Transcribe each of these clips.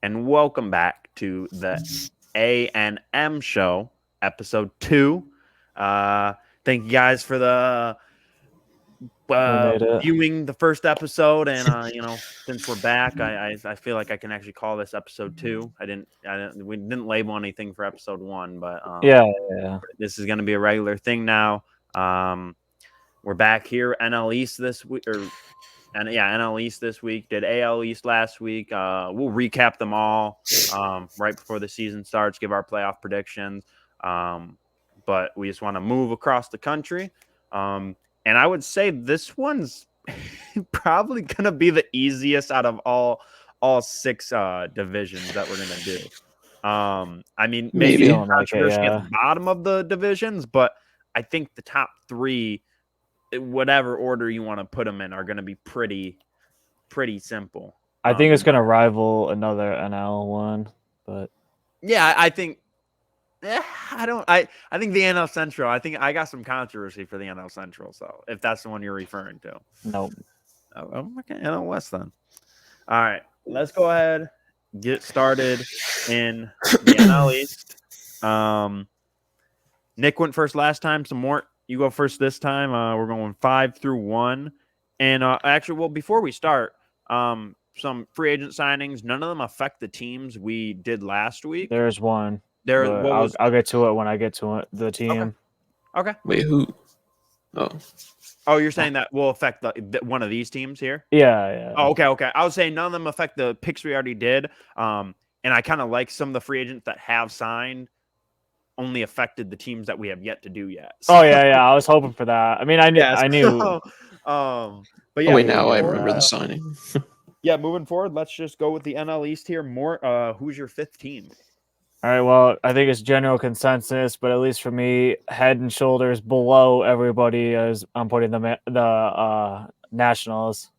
and welcome back to the ANM Show, episode 2. Thank you guys for the viewing the first episode, and since we're back, I feel like I can actually call this episode 2. We didn't label anything for episode 1, but yeah. This is going to be a regular thing now. We're back here, NL East this week, NL East this week. Did AL East last week. We'll recap them all right before the season starts. Give our playoff predictions. But we just want to move across the country. And I would say this one's probably gonna be the easiest out of all 6 divisions that we're gonna do. I mean, maybe controversy at the bottom of the divisions, but I think the top 3, whatever order you want to put them in, are going to be pretty simple. I think it's going to rival another NL one, but yeah, I think I think the NL Central. I think I got some controversy for the NL Central. So if that's the one you're referring to, nope. Oh, okay, NL West then. All right, let's go ahead, get started in the NL East. Nick went first last time, so Mort, you go first this time. We're going 5 through 1. And actually, well, before we start, some free agent signings. None of them affect the teams we did last week. There's one. I'll get to it when I get to it, the team. Okay. Wait, who? Oh, you're saying that will affect one of these teams here? Yeah. Oh, okay. I was saying none of them affect the picks we already did. And I kind of like some of the free agents that have signed only affected the teams that we have yet to do yet. So. Oh yeah. I was hoping for that. I mean, I knew. But yeah. Wait, now I remember the signing. Yeah, moving forward, let's just go with the NL East here. Mort, who's your 5th team? All right. Well, I think it's general consensus, but at least for me, head and shoulders below everybody as I'm putting the Nationals.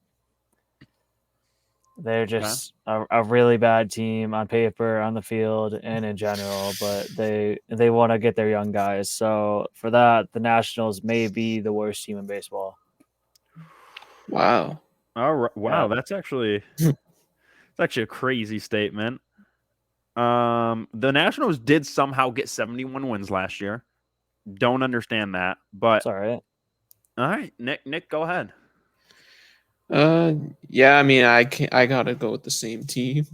They're just a really bad team on paper, on the field, and in general, but they want to get their young guys. So for that, the Nationals may be the worst team in baseball. Wow. All right. Wow, that's actually a crazy statement. The Nationals did somehow get 71 wins last year. Don't understand that, but it's all right. All right, Nick, go ahead. Yeah, I mean, I gotta go with the same team.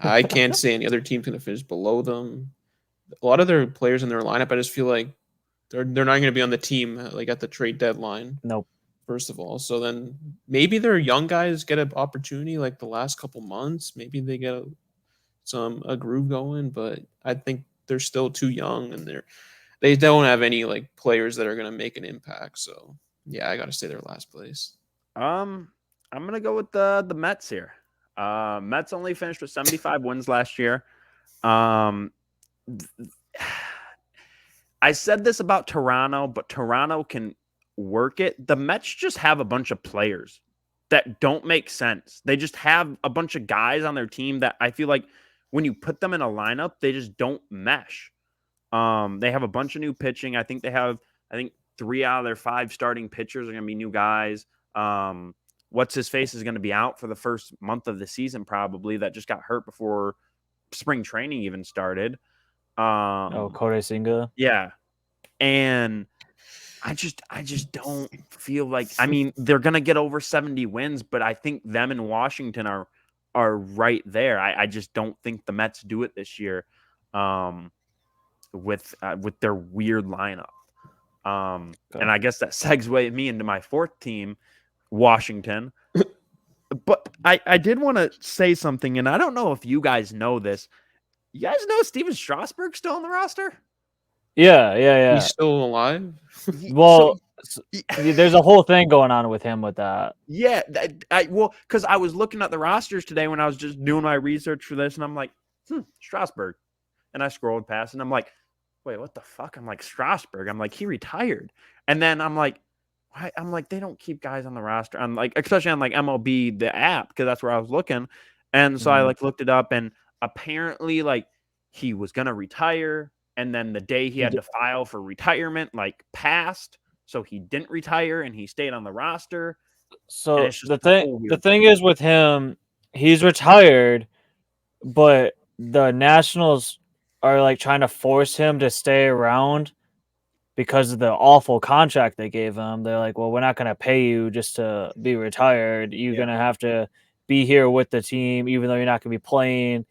I can't say any other team's gonna finish below them. A lot of their players in their lineup, I just feel like they're not gonna be on the team like at the trade deadline. Nope. First of all, so then maybe their young guys get an opportunity like the last couple months. Maybe they get a groove going, but I think they're still too young and they don't have any like players that are gonna make an impact. So yeah, I gotta say they're last place. I'm gonna go with the Mets here. Mets only finished with 75 wins last year. I said this about Toronto, but Toronto can work it. The Mets just have a bunch of players that don't make sense. They just have a bunch of guys on their team that I feel like when you put them in a lineup, they just don't mesh. They have a bunch of new pitching. I think 3 out of their 5 starting pitchers are going to be new guys. What's his face is going to be out for the first month of the season, probably. That just got hurt before spring training even started. Kodai Senga. Yeah. And I just don't feel like, I mean, they're going to get over 70 wins, but I think them and Washington are right there. I just don't think the Mets do it this year with their weird lineup. And I guess that segues me into my 4th team, Washington. But I did want to say something, and I don't know if you guys know this. You guys know Steven Strasburg's still on the roster? Yeah. He's still alive? Well, there's a whole thing going on with him with that. Yeah. Because I was looking at the rosters today when I was just doing my research for this, and I'm like, Strasburg. And I scrolled past, and I'm like, wait, what the fuck? I'm like, Strasburg. I'm like, he retired. And then I'm like, why? I'm like, they don't keep guys on the roster. I'm like, especially on like MLB, the app, because that's where I was looking. And so I like looked it up, and apparently like he was going to retire. And then the day he had to file for retirement, like passed. So he didn't retire and he stayed on the roster. So the thing is with him, he's retired, but the Nationals are like trying to force him to stay around because of the awful contract they gave him. They're like, well, we're not going to pay you just to be retired. You're going to have to be here with the team, even though you're not going to be playing,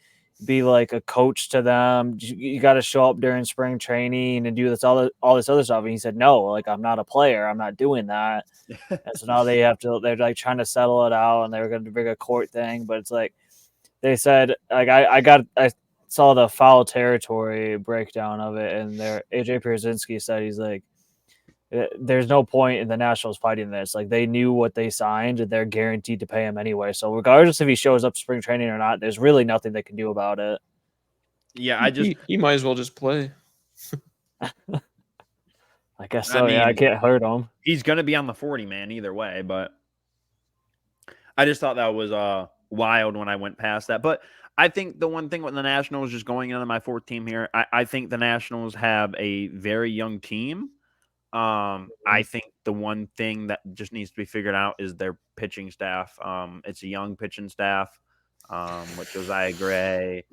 be like a coach to them. You got to show up during spring training and do all this other stuff. And he said, no, like, I'm not a player. I'm not doing that. And so now they're like trying to settle it out, and they're going to bring a court thing. But it's like, they said, like, I saw the foul territory breakdown of it, and there AJ Pierzynski said he's like, there's no point in the Nationals fighting this. Like, they knew what they signed, and they're guaranteed to pay him anyway. So regardless if he shows up to spring training or not, there's really nothing they can do about it. Yeah, he might as well just play. I guess so. I can't hurt him. He's gonna be on the 40 man either way, but I just thought that was wild when I went past that. But I think the one thing with the Nationals, just going into my fourth team here, I think the Nationals have a very young team. I think the one thing that just needs to be figured out is their pitching staff. It's a young pitching staff with Josiah Gray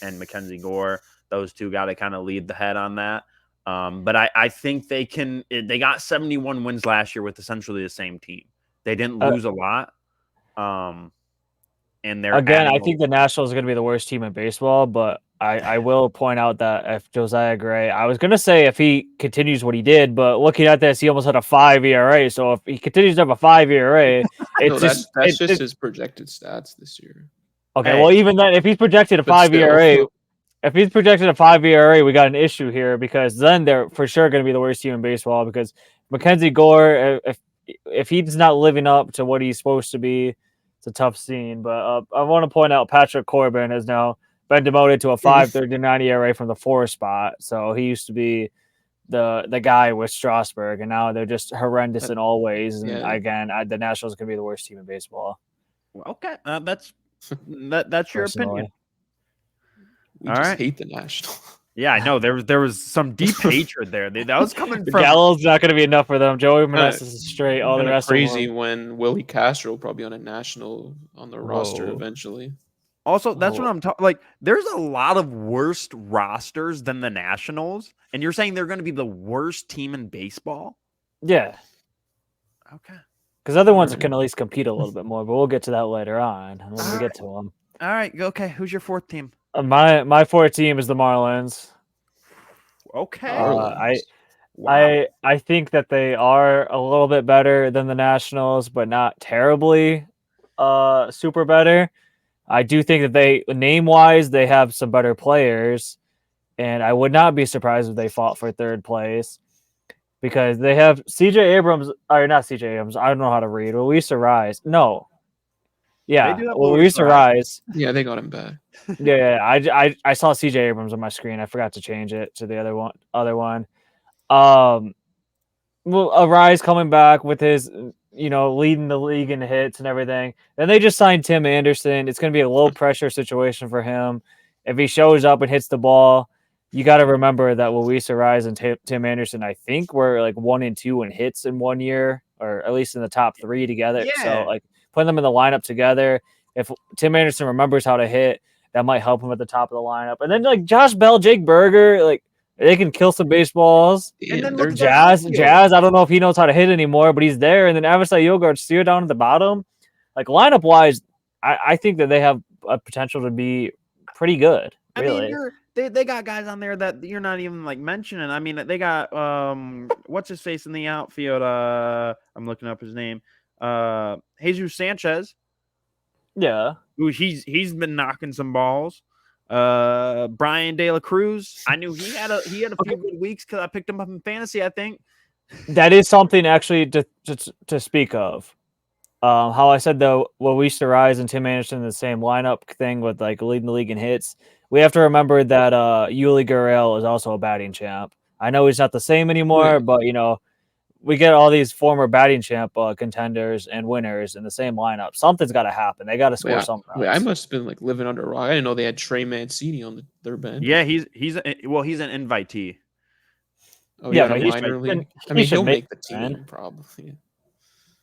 and Mackenzie Gore. Those two got to kind of lead the head on that. But I think they can. They got 71 wins last year with essentially the same team. They didn't lose a lot. And they're again, I think the Nationals are going to be the worst team in baseball, but I will point out that if Josiah Gray, I was going to say if he continues what he did, but looking at this, he almost had a 5 ERA. So if he continues to have a 5 ERA, that's just his projected stats this year. Okay, well, even then, if he's projected a 5 ERA, we got an issue here, because then they're for sure going to be the worst team in baseball, because Mackenzie Gore, if he's not living up to what he's supposed to be, it's a tough scene. But I want to point out Patrick Corbin has now been demoted to a 5.39 ERA from the 4 spot. So he used to be the guy with Strasburg, and now they're just horrendous in all ways. And again, the Nationals are going to be the worst team in baseball. Okay, that's your opinion. We just hate the Nationals. Yeah, I know. There was some deep hatred there. That was coming from Gallo's not going to be enough for them. Joey Meneses is straight. All the rest crazy of them. when Willie Castro will probably on a national on the roster eventually. Also, that's what I'm talking. Like, there's a lot of worse rosters than the Nationals, and you're saying they're going to be the worst team in baseball? Yeah. Okay. Because other ones can at least compete a little bit more, but we'll get to that later on when we get to them. All right. Okay. Who's your fourth team? My fourth team is the Marlins. Okay. I think that they are a little bit better than the Nationals, but not terribly super better. I do think that they, name-wise, they have some better players, and I would not be surprised if they fought for third place, because they have CJ Abrams, or not CJ Abrams, I don't know how to read, Luis Arraez. No. Yeah, Luis Arraez. Yeah, they got him back. Yeah, I saw CJ Abrams on my screen. I forgot to change it to the other one. Well, Arraez coming back with his, leading the league in hits and everything. Then they just signed Tim Anderson. It's going to be a low pressure situation for him. If he shows up and hits the ball, you got to remember that Luis Arraez and Tim Anderson, I think, were like 1 and 2 in hits in 1 year, or at least in the top 3 together. Yeah. So like putting them in the lineup together, if Tim Anderson remembers how to hit, that might help him at the top of the lineup. And then like Josh Bell, Jake Berger, like they can kill some baseballs. And then they're Jazz. I don't know if he knows how to hit anymore, but he's there. And then Avasai Yogurt steer down at the bottom. Like lineup wise, I think that they have a potential to be pretty good. Really. I mean, they got guys on there that you're not even like mentioning. I mean, they got what's his face in the outfield? I'm looking up his name. Jesus Sanchez. Yeah. Who he's been knocking some balls. Brian De La Cruz. I knew he had a few good weeks because I picked him up in fantasy, I think. That is something actually to speak of. How I said though, Luis Arraez and Tim Anderson in the same lineup thing with like leading the league in hits. We have to remember that Yuli Gurriel is also a batting champ. I know he's not the same anymore, but we get all these former batting champ contenders and winners in the same lineup. Something's got to happen. They got to score something. I must have been like living under a rock. I didn't know they had Trey Mancini on their bench. Yeah, he's an invitee. Oh yeah, but he'll make the team probably.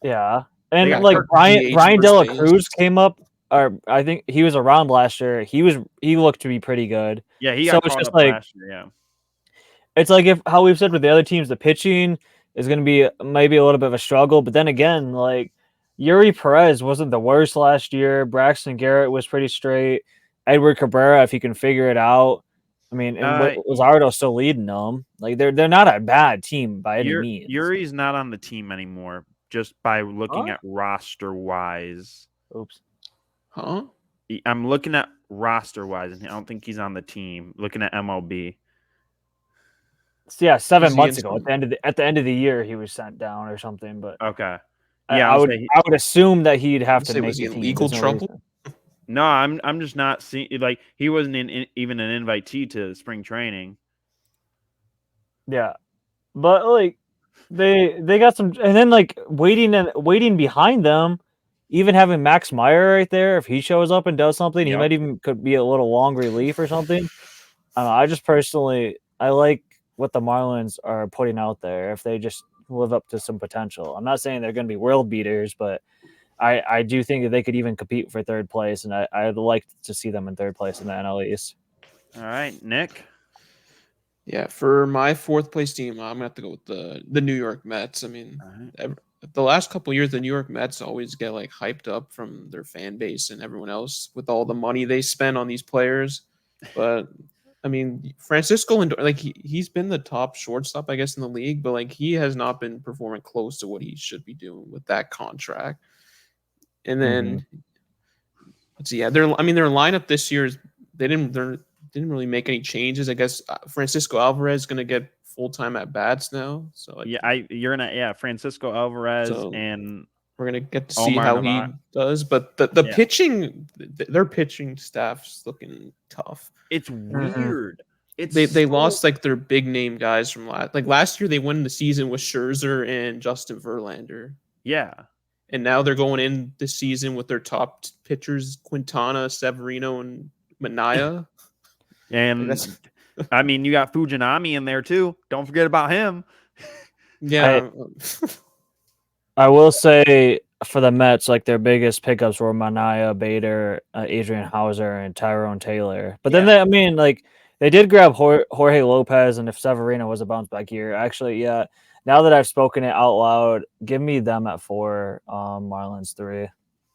Yeah, and like Brian De La Cruz came up or I think he was around last year. He looked to be pretty good. Yeah, he So got it's caught just up like last year. Yeah. it's like if how we've said with the other teams, the pitching is going to be maybe a little bit of a struggle. But then again, like Yuri Perez wasn't the worst last year. Braxton Garrett was pretty straight. Edward Cabrera, if he can figure it out. I mean, and Luzardo's still leading them. Like they're not a bad team by any means. Yuri's not on the team anymore, just by looking Huh? at roster wise. Oops. Huh? I'm looking at roster wise, and I don't think he's on the team. Looking at MLB. Yeah, 7 Is he months in ago some- at the end of the year he was sent down or something. But Okay. I, Yeah, I would I would assume that he'd have to say, make was he the in team. legal There's no trouble? reason. No, I'm just not seeing like he wasn't even an invitee to spring training. Yeah, but like they got some, and then like waiting behind them, even having Max Meyer right there. If he shows up and does something, he Yep. might even could be a little long relief or something. I don't know. I just personally I like what the Marlins are putting out there. If they just live up to some potential, I'm not saying they're going to be world beaters, but I do think that they could even compete for third place, and I'd like to see them in third place in the NL East. All right, Nick. Yeah, for my fourth place team, I'm gonna have to go with the New York Mets. I mean, All right. the last couple of years, the New York Mets always get like hyped up from their fan base and everyone else with all the money they spend on these players. But I mean, Francisco Lindor, like he's been the top shortstop, I guess, in the league, but like he has not been performing close to what he should be doing with that contract. And then let's see, yeah, their lineup this year is they didn't really make any changes. I guess Francisco Alvarez is going to get full time at bats now. So Francisco Alvarez So and we're gonna get to see Omar how he Narvaez. does. But the Yeah. pitching, their pitching staff's looking tough. It's weird. It's They so- lost like their big name guys from last year. They won the season with Scherzer and Justin Verlander, Yeah. and now they're going in this season with their top pitchers Quintana, Severino, and Manaya. And That's- I mean, you got Fujinami in there too. Don't forget about him. Yeah, I will say for the Mets, like their biggest pickups were Manaya, Bader, Adrian Hauser, and Tyrone Taylor. But then they did grab Jorge Lopez, and if Severino was a bounce back year, actually, yeah. Now that I've spoken it out loud, give me them at 4, Marlins 3.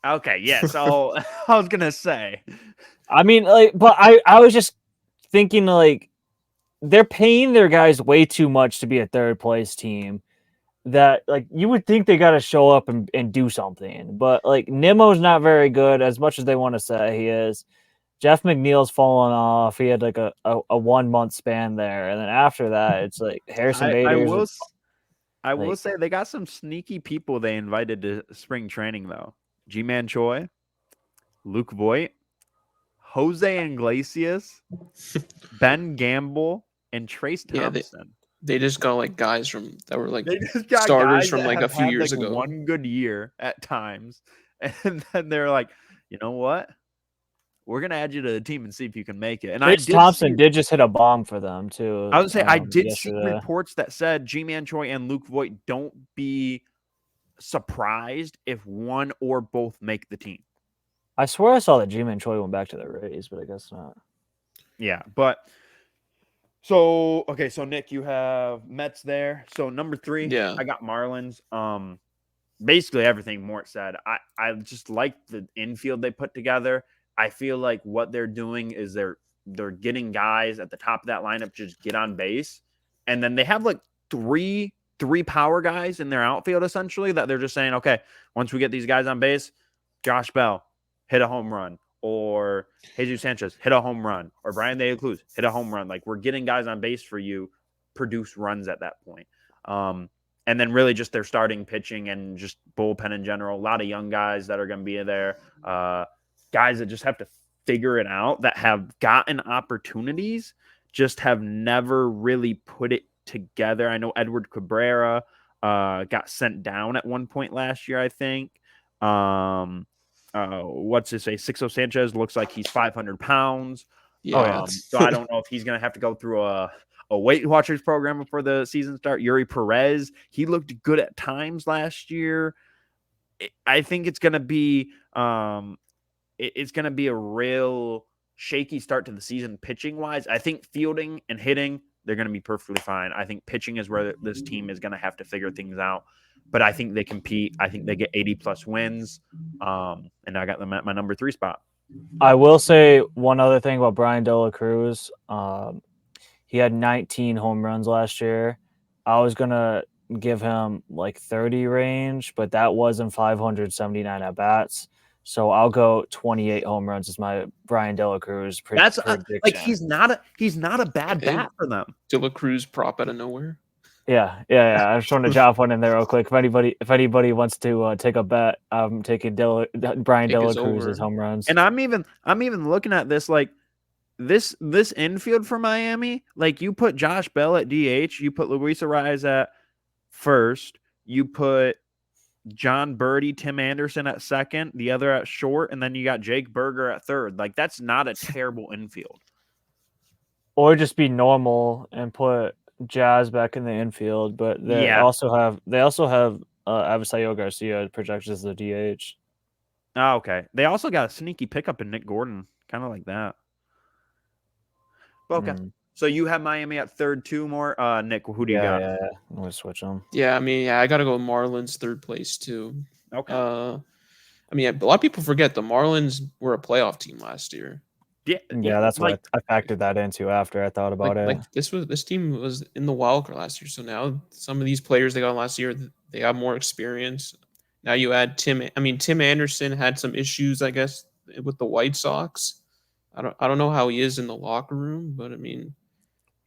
Okay, yeah. So I was gonna say, I mean, like, but I was just thinking like they're paying their guys way too much to be a third place team. That like you would think they got to show up and do something, but like Nimmo's not very good as much as they want to say he is. Jeff McNeil's fallen off. He had like a 1 month span there, and then after that, it's like Harrison Bader's. I will say they got some sneaky people they invited to spring training though. G-Man Choi, Luke Voigt, Jose Iglesias, Ben Gamble, and Trace Yeah, Thompson. they just got like guys that were like They just got starters guys from that like a have few had, years like, ago. one good year at times, and then they're like, you know what? We're gonna add you to the team and see if you can make it. And Trace Thompson did just hit a bomb for them too. I would say I did yesterday. see reports that said G-Man Choi and Luke Voigt don't be surprised if one or both make the team. I swear I saw that G-Man Choi went back to the Rays, but I guess not. Yeah, but so Nick, you have Mets there. So number 3, Yeah. I got Marlins. Basically everything Mort said. I just like the infield they put together. I feel like what they're doing is they're getting guys at the top of that lineup to just get on base, and then they have like three power guys in their outfield essentially that they're just saying, okay, once we get these guys on base, Josh Bell hit a home run, or Jesus Sanchez hit a home run, or Brian De La Cruz hit a home run. Like, we're getting guys on base for you, produce runs at that point. And then really just their starting pitching and just bullpen in general. A lot of young guys that are going to be there. Guys that just have to figure it out, that have gotten opportunities, just have never really put it together. I know Edward Cabrera got sent down at one point last year, I think. What's his face? Sixto Sanchez looks like he's 500 pounds. Yeah. So I don't know if he's going to have to go through a Weight Watchers program before the season start. Yuri Perez, he looked good at times last year. I think it's going to be it's going to be a real shaky start to the season pitching wise. I think fielding and hitting, they're going to be perfectly fine. I think pitching is where this team is going to have to figure things out. But I think they compete. I think they get 80+ wins. And I got them at my number 3 spot. I will say one other thing about Brian De La Cruz. He had 19 home runs last year. I was going to give him like 30 range, but that was in 579 at bats. So I'll go 28 home runs as my Brian De La Cruz That's prediction. like he's not a bad bat for them. De La Cruz prop out of nowhere. Yeah. I just want to drop one in there real quick. If anybody wants to take a bet, I'm taking Brian De La Cruz's home runs. And I'm even looking at this like this infield for Miami. Like you put Josh Bell at DH, you put Luis Arraez at first, you put John Birdie, Tim Anderson at second, the other at short, and then you got Jake Berger at third. Like that's not a terrible infield. Or just be normal and put Jazz back in the infield, but they also have Avisayo Garcia projected as the DH. Oh, okay. They also got a sneaky pickup in Nick Gordon, kind of like that. Okay. So you have Miami at third too, more. Nick, who do you got? Yeah. I'm gonna switch them. Yeah, I mean, I gotta go Marlins third place too. Okay. I mean, a lot of people forget the Marlins were a playoff team last year. Yeah, that's why I factored that into after I thought about it. Like this team was in the wild card last year, so now some of these players they got last year, they have more experience. Now you add Tim Anderson had some issues, I guess, with the White Sox. I don't know how he is in the locker room, but I mean,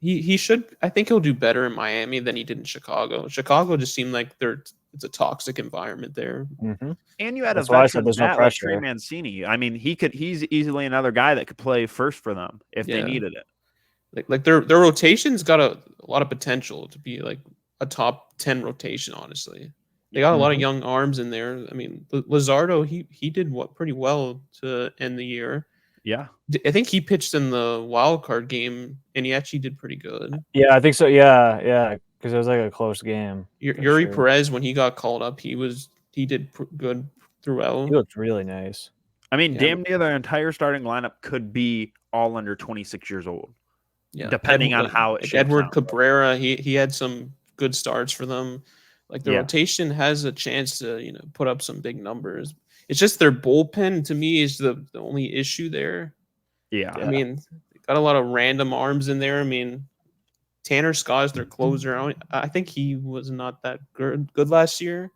he should. I think he'll do better in Miami than he did in Chicago. Chicago just seemed like it's a toxic environment there. Mm-hmm. And you had That's a why I veteran said there's no like pressure. Trey Mancini. I mean, he's easily another guy that could play first for them if they needed it. Like their rotation's got a lot of potential to be like a top 10 rotation. Honestly, they got a lot of young arms in there. I mean, Luzardo he did pretty well to end the year. Yeah, I think he pitched in the wild card game, and he actually did pretty good. Yeah, I think so. Yeah, because it was like a close game. Yuri Perez, when he got called up, he did good throughout. He looked really nice. I mean, damn near their entire starting lineup could be all under 26 years old. Yeah, depending on how it shapes Edward out. Cabrera, he had some good starts for them. Like the rotation has a chance to put up some big numbers. It's just their bullpen to me is the only issue there. Yeah. I mean, got a lot of random arms in there. I mean, Tanner Scott is their closer. I think he was not that good last year.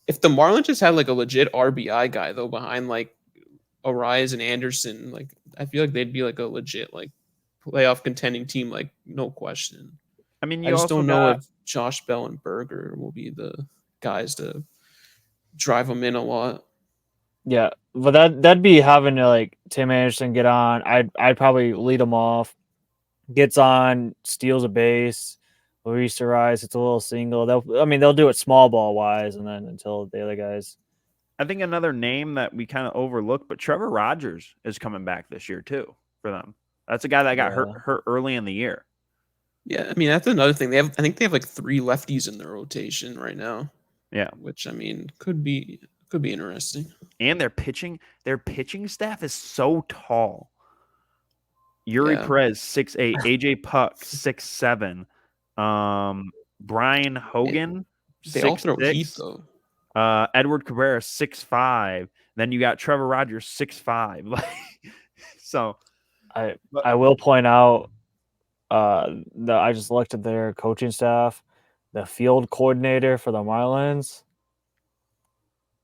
If the Marlins just had like a legit RBI guy though behind like Arraez and Anderson, like I feel like they'd be like a legit like playoff contending team, like no question. I mean, I just don't know if Josh Bell and Berger will be the guys to drive them in a lot. Yeah, but that'd be having to like Tim Anderson get on. I'd probably lead him off. Gets on, steals a base. Luis Arraez, it's a little single. They'll do it small ball wise, and then until the other guys. I think another name that we kind of overlooked, but Trevor Rogers is coming back this year too for them. That's a guy that got hurt early in the year. Yeah, I mean that's another thing. I think they have like 3 lefties in their rotation right now. Yeah, which I mean could be interesting. And their pitching staff is so tall. Yuri Perez 6'8", AJ Puck 6'7", Brian Hogan they all throw heat though. Edward Cabrera 6'5". Then you got Trevor Rogers 6'5". Like so, I will point out I just looked at their coaching staff. The field coordinator for the Marlins,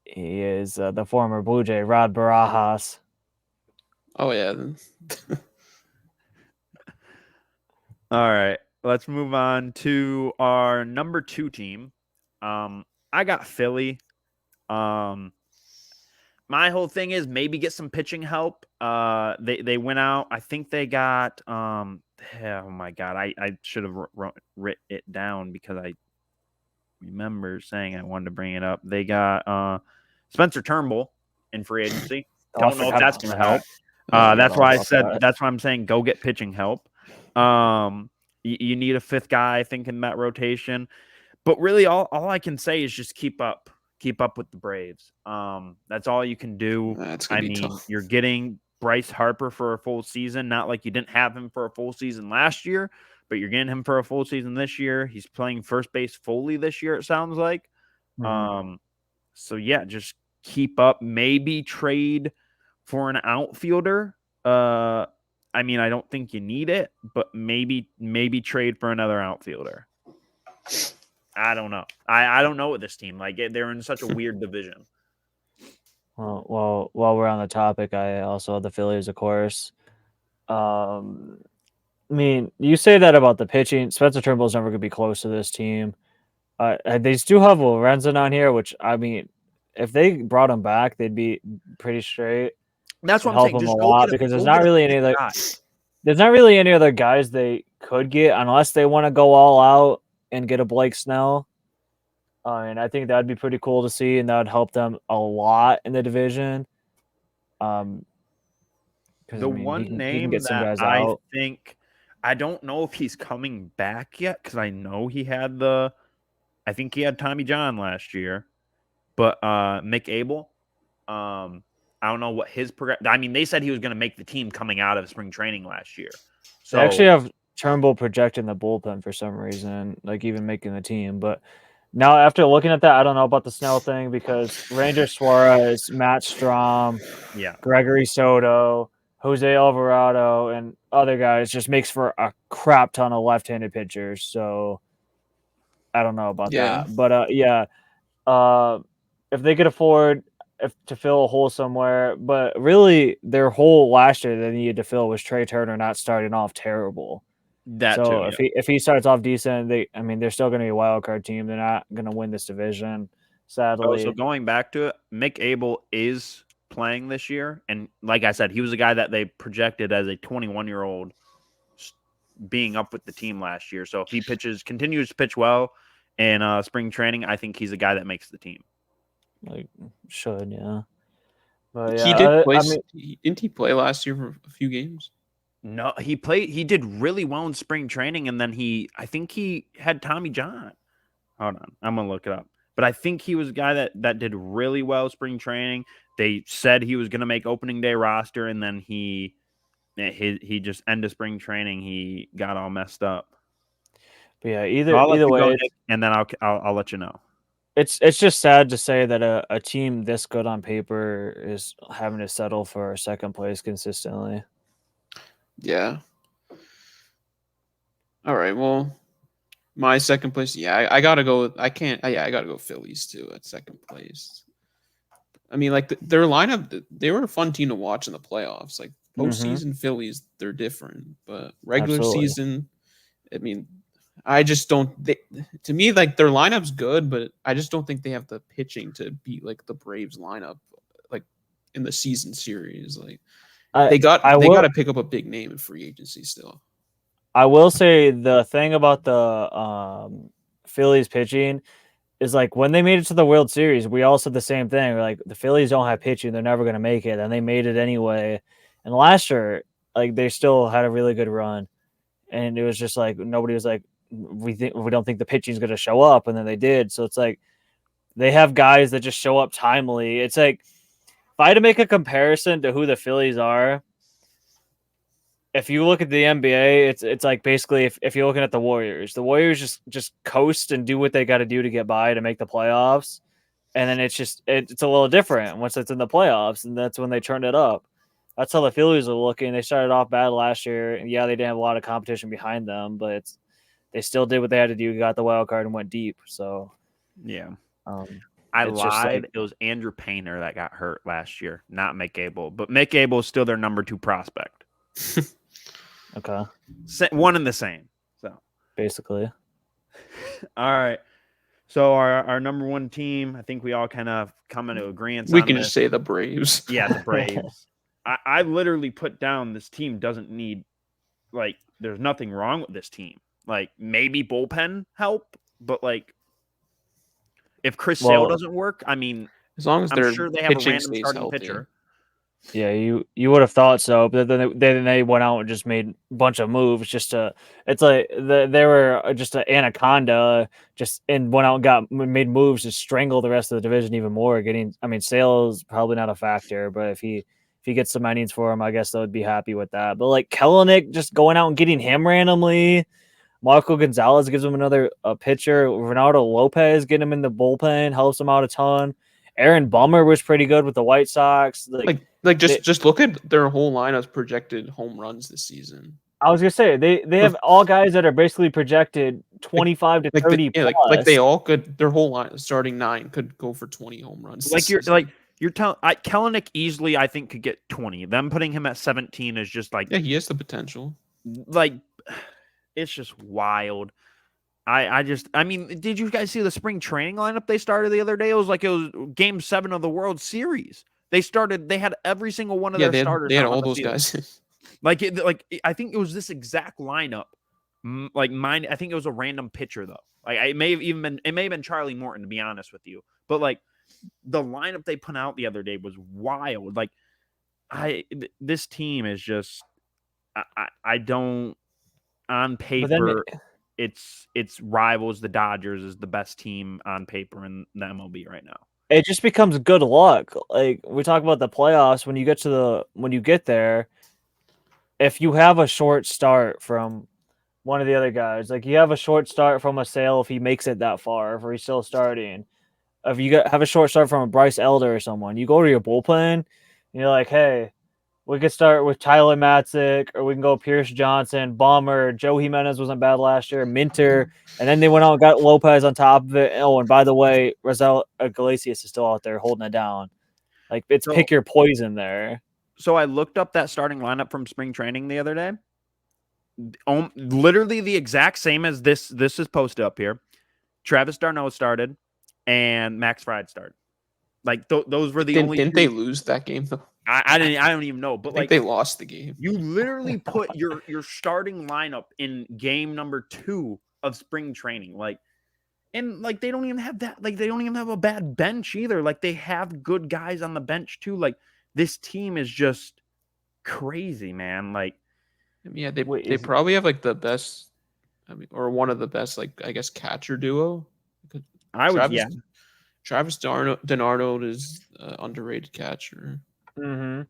he is the former Blue Jay, Rod Barajas. Oh, yeah. All right. Let's move on to our number 2 team. I got Philly. My whole thing is maybe get some pitching help. They went out. I think they got oh my God. I should have written it down because I remember saying I wanted to bring it up. They got Spencer Turnbull in free agency. Don't know if that's going to help. That's why I said that's why I'm saying go get pitching help. You need a 5th guy, I think, in that rotation. But really, all I can say is just keep up keep up with the Braves. That's all you can do. That's gonna be tough. You're getting Bryce Harper for a full season. Not like you didn't have him for a full season last year, but you're getting him for a full season this year. He's playing first base fully this year, it sounds like. So yeah, just keep up. Maybe trade for an outfielder. I mean, I don't think you need it, but maybe trade for another outfielder. I don't know. I don't know with this team. Like they're in such a weird division. Well, while we're on the topic, I also have the Phillies, of course. I mean, you say that about the pitching. Spencer Turnbull's never going to be close to this team. They do have Lorenzen on here, which, I mean, if they brought him back, they'd be pretty straight. That's what I'm help saying. him Just a go lot get because go there's get not a really big any other. guy. There's not really any other guys they could get unless they want to go all out and get a Blake Snell. And I think that'd be pretty cool to see, and that would help them a lot in the division. The one he can name get some that guys I out. think, I don't know if he's coming back yet because I know he had I think he had Tommy John last year, but Mick Abel, I don't know what his I mean, they said he was going to make the team coming out of spring training last year. So They actually have Turnbull projecting the bullpen for some reason, like even making the team. But now after looking at that, I don't know about the Snell thing because Ranger Suarez, Matt Strom, yeah, Gregory Soto, Jose Alvarado, and other guys just makes for a crap ton of left-handed pitchers. So I don't know about Yeah. that. But if they could afford to fill a hole somewhere, but really their hole last year they needed to fill was Trey Turner not starting off terrible. too. If he starts off decent, they're still going to be a wild card team. They're not going to win this division, sadly. So going back to it, Mick Abel is playing this year, and like I said, he was a guy that they projected as a 21-year-old being up with the team last year. So if he continues to pitch well in spring training, I think he's a guy that makes the team. Like should, yeah. But yeah, He did play. I mean, Didn't he play last year for a few games? No, he played. He did really well in spring training, and then I think he had Tommy John. Hold on, I'm gonna look it up. But I think he was a guy that did really well spring training. They said he was gonna make opening day roster, and then he just end of spring training he got all messed up. but yeah, So I'll let either you way, go, Nick, and then I'll let you know. it's just sad to say that a team this good on paper is having to settle for second place consistently. Yeah. All right. Well, my second place. Yeah, I gotta go. I can't. Yeah, I gotta go Phillies too at second place. I mean, like their lineup, they were a fun team to watch in the playoffs. Like postseason Phillies, they're different, but regular Absolutely. season, I mean, I just don't. To me, like their lineup's good, but I just don't think they have the pitching to beat like the Braves lineup, like in the season series. Like they got to pick up a big name in free agency still. I will say the thing about the Phillies pitching is like when they made it to the World Series, we all said the same thing. We're like, the Phillies don't have pitching; they're never going to make it, and they made it anyway. And last year, like they still had a really good run, and it was just like nobody was like, we don't think the pitching is going to show up, and then they did. So it's like they have guys that just show up timely. It's like if I had to make a comparison to who the Phillies are. If you look at the NBA, it's like basically if you're looking at the Warriors just coast and do what they got to do to get by to make the playoffs, and then it's a little different once it's in the playoffs, and that's when they turned it up. That's how the Phillies are looking. They started off bad last year, and yeah, they didn't have a lot of competition behind them, but they still did what they had to do, got the wild card, and went deep. So yeah, I lied. It was Andrew Painter that got hurt last year, not Mick Abel, but Mick Abel is still their number 2 prospect. Okay. One and the same. So basically. All right. So our number 1 team, I think we all kind of come into agreement. We can just say the Braves. Yeah, the Braves. I literally put down this team doesn't need, like, there's nothing wrong with this team. Like, maybe bullpen help, but like if Chris Sale doesn't work, I mean, as long as I'm sure they have a random starting healthy. pitcher. Yeah, you would have thought so, but then they went out and just made a bunch of moves just to. It's like they were just an anaconda, just and went out and made moves to strangle the rest of the division even more. Sales probably not a factor, but if he gets some innings for him, I guess they would be happy with that. But like Kellenic just going out and getting him randomly. Marco Gonzalez gives him another pitcher. Ronaldo Lopez getting him in the bullpen helps him out a ton. Aaron Bummer was pretty good with the White Sox. Just look at their whole lineup's projected home runs this season. I was gonna say they have all guys that are basically projected 25 to 30 plus. Like they all could. Their whole line, starting 9, could go for 20 home runs. You're telling Kellenic easily, I think, could get 20. Them putting him at 17 is just like, yeah, he has the potential. Like, it's just wild. I mean, did you guys see the spring training lineup they started the other day? It was Game 7 of the World Series. They had every single one of their starters. They had all those guys. I think it was this exact lineup. I think it was a random pitcher though. It may have been Charlie Morton, to be honest with you. But the lineup they put out the other day was wild. This team is just I don't on paper. It's rivals the Dodgers is the best team on paper in the MLB right now. It just becomes good luck. Like we talk about the playoffs, when you get there, if you have a short start from one of the other guys, like you have a short start from a Sale if he makes it that far, if he's still starting. If you have a short start from a Bryce Elder or someone, you go to your bullpen and you're like, hey, we could start with Tyler Matzik, or we can go Pierce Johnson, Bummer, Joe Jimenez wasn't bad last year, Minter, and then they went out and got Lopez on top of it. Oh, and by the way, Razel Iglesias is still out there holding it down. Pick your poison there. So I looked up that starting lineup from spring training the other day. Literally the exact same as this is posted up here. Travis d'Arnaud started, and Max Fried started. Those were the only. Didn't they lose that game though? I don't even know, but I think they lost the game. You literally put your starting lineup in game number 2 of spring training, and they don't even have that. They don't even have a bad bench either. They have good guys on the bench too. This team is just crazy, man. Yeah, they probably have the best, or one of the best, I guess, catcher duo. Travis d'Arnaud is underrated catcher. Mm-hmm.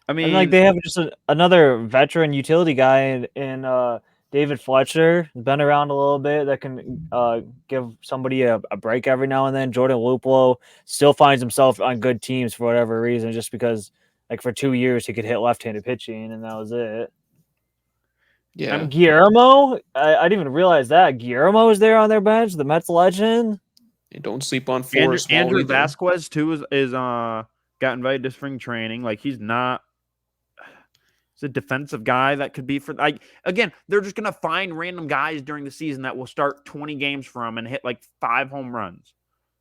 I mean, they have just another veteran utility guy in David Fletcher. He's been around a little bit, that can give somebody a break every now and then. Jordan Luplow still finds himself on good teams for whatever reason, just because for 2 years he could hit left-handed pitching and that was it. Yeah, Guillermo, I didn't even realize that Guillermo is there on their bench, the Mets legend. And don't sleep on Forrest. Andrew Vasquez too is got invited to spring training. He's not. He's a defensive guy that could be for. Again, they're just gonna find random guys during the season that will start 20 games for him and hit 5 home runs.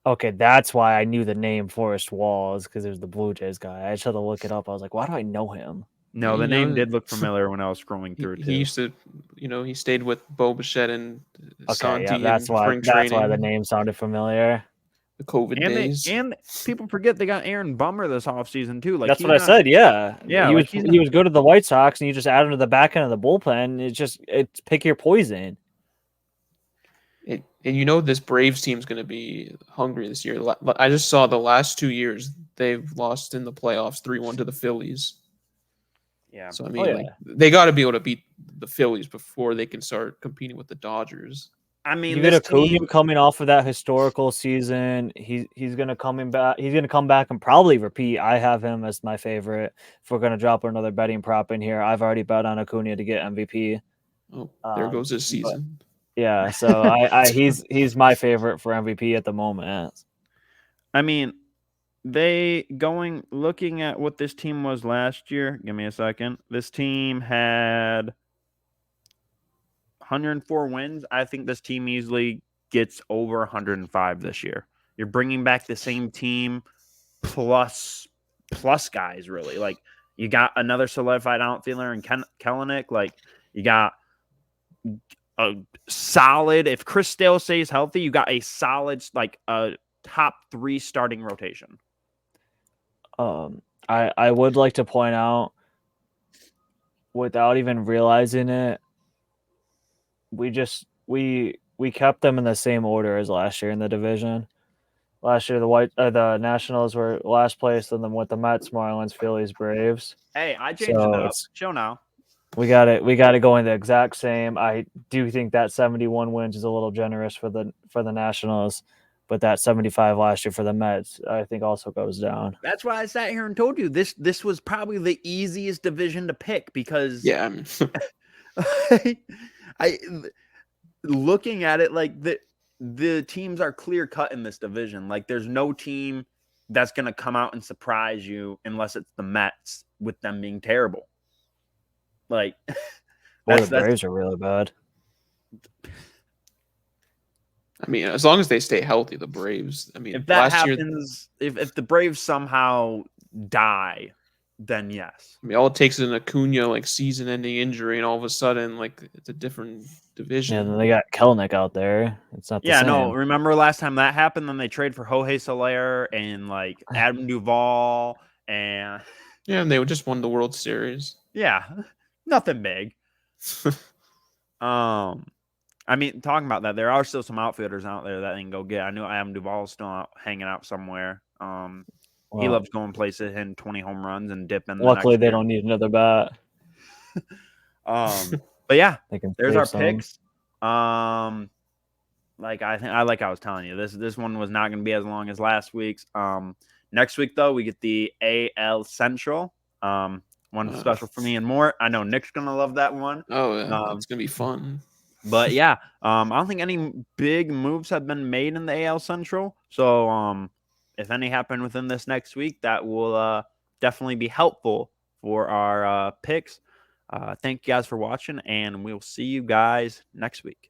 Okay, that's why I knew the name Forrest Walls, because there's the Blue Jays guy. I just had to look it up. I was like, why do I know him? No, the name did look familiar when I was scrolling through too. He used to, he stayed with Bo Bichette and Santi. Yeah, that's why the name sounded familiar. The COVID days. And people forget they got Aaron Bummer this offseason too. That's what I said. Yeah. He was good at the White Sox, and you just add him to the back end of the bullpen. It's pick your poison. And this Braves team's going to be hungry this year. I just saw the last 2 years they've lost in the playoffs 3-1 to the Phillies. Yeah. So they got to be able to beat the Phillies before they can start competing with the Dodgers. I mean, you get Acuna coming off of that historical season. He's gonna back. He's gonna come back and probably repeat. I have him as my favorite. If we're gonna drop another betting prop in here, I've already bet on Acuna to get MVP. Oh, there goes this season. Yeah, so he's my favorite for MVP at the moment. I mean, looking at what this team was last year. Give me a second. This team had 104 wins. I think this team easily gets over 105 this year. You're bringing back the same team plus guys, really. You got another solidified outfielder in Kellenic. You got a solid, if Chris Sale stays healthy, you got a solid, a top 3 starting rotation. I I would like to point out, without even realizing it, we kept them in the same order as last year in the division. Last year, the Nationals were last place, and then with the Mets, Marlins, Phillies, Braves. Hey, I changed it up. Show now. We got it going the exact same. I do think that 71 wins is a little generous for the Nationals, but that 75 last year for the Mets, I think, also goes down. That's why I sat here and told you this was probably the easiest division to pick because I looking at it like the teams are clear cut in this division. Like there's no team that's going to come out and surprise you unless it's the Mets with them being terrible. Like the Braves are really bad. I mean, as long as they stay healthy, the Braves. I mean, if that happens, if the Braves somehow die, then yes. I mean, all it takes is an Acuna like season-ending injury, and all of a sudden, like it's a different division. Yeah, and they got Kelnick out there. It's not the same. No. Remember last time that happened? Then they trade for Jorge Soler and like Adam Duvall and and they just won the World Series. Yeah, nothing big. I mean, talking about that, there are still some outfielders out there that they can go get. I know Adam Duvall's still hanging out somewhere. He loves going places, hitting 20 home runs and dipping. Luckily, they don't need another bat. But yeah, there's our picks. Like I was telling you, this one was not going to be as long as last week's. Next week though, we get the AL Central. One special for me and Mort. I know Nick's gonna love that one. Oh yeah, it's gonna be fun. But yeah, I don't think any big moves have been made in the AL Central. So if any happen within this next week, that will definitely be helpful for our picks. Thank you guys for watching, and we'll see you guys next week.